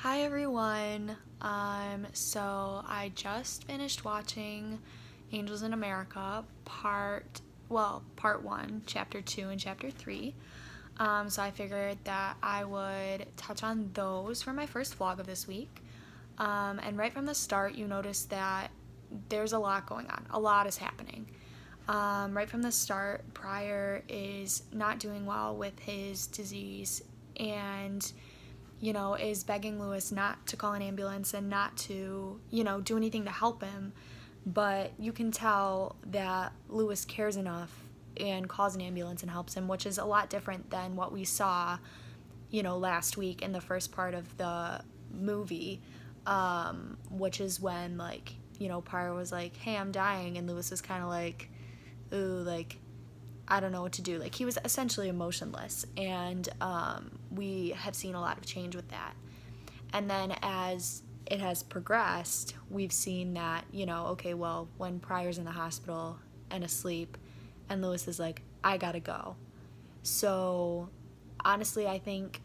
Hi everyone. So I just finished watching Angels in America part 1, chapter 2 and chapter 3. So I figured that I would touch on those for my first vlog of this week. And right from the start, you notice that there's a lot going on. A lot is happening. Right from the start, Pryor is not doing well with his disease and is begging Lewis not to call an ambulance and not to, do anything to help him. But you can tell that Lewis cares enough and calls an ambulance and helps him, which is a lot different than what we saw, last week in the first part of the movie, which is when, Pryor was like, hey, I'm dying, and Lewis was kind of like, ooh, like, I don't know what to do. Like, he was essentially emotionless, and we have seen a lot of change with that. And then as it has progressed, we've seen that, okay, well, when Pryor's in the hospital and asleep, and Lewis is like, I gotta go. So, honestly, I think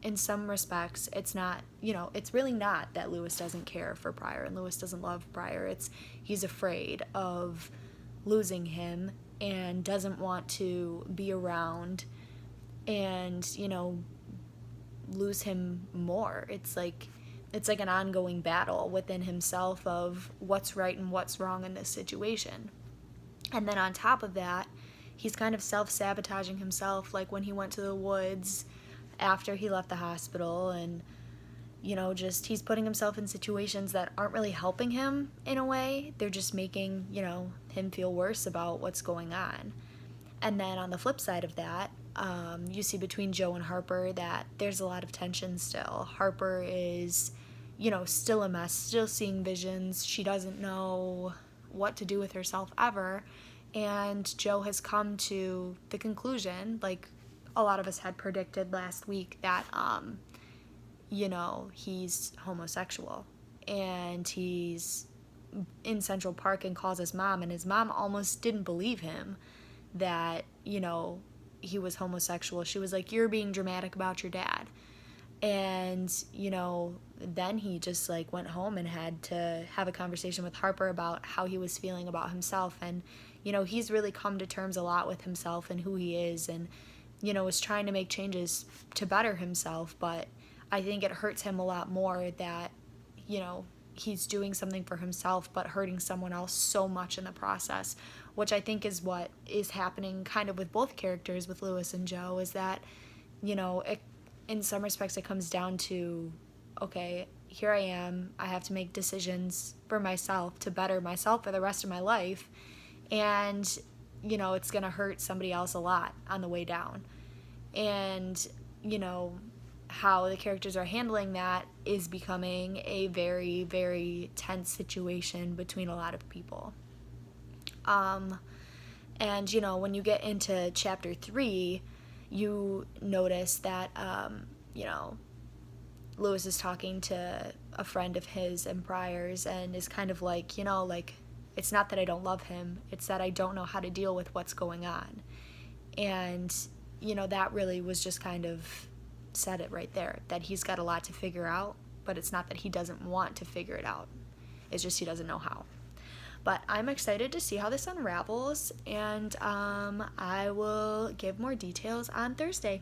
in some respects, it's not, it's really not that Lewis doesn't care for Pryor and Lewis doesn't love Pryor. He's afraid of losing him and doesn't want to be around and, lose him more. It's like an ongoing battle within himself of what's right and what's wrong in this situation. And then on top of that, he's kind of self-sabotaging himself, like when he went to the woods after he left the hospital, and just he's putting himself in situations that aren't really helping him in a way. They're just making, him feel worse about what's going on. And then on the flip side of that, you see between Joe and Harper that there's a lot of tension still. Harper is, still a mess, still seeing visions. She doesn't know what to do with herself ever. And Joe has come to the conclusion, like a lot of us had predicted last week, that, he's homosexual. And he's in Central Park and calls his mom, and his mom almost didn't believe him that, he was homosexual. She was like, you're being dramatic about your dad. And, then he just like went home and had to have a conversation with Harper about how he was feeling about himself. And, he's really come to terms a lot with himself and who he is, and, is trying to make changes to better himself. But I think it hurts him a lot more that, he's doing something for himself but hurting someone else so much in the process, which I think is what is happening kind of with both characters, with Lewis and Joe, is that, in some respects it comes down to, okay, here I am, I have to make decisions for myself to better myself for the rest of my life, and, it's going to hurt somebody else a lot on the way down. And, how the characters are handling that is becoming a very, very tense situation between a lot of people. And, when you get into chapter 3, you notice that, Lewis is talking to a friend of his and Pryor's and is kind of like, it's not that I don't love him, it's that I don't know how to deal with what's going on. And, that really was just kind of said it right there, that he's got a lot to figure out, but it's not that he doesn't want to figure it out. It's just he doesn't know how. But I'm excited to see how this unravels, and I will give more details on Thursday.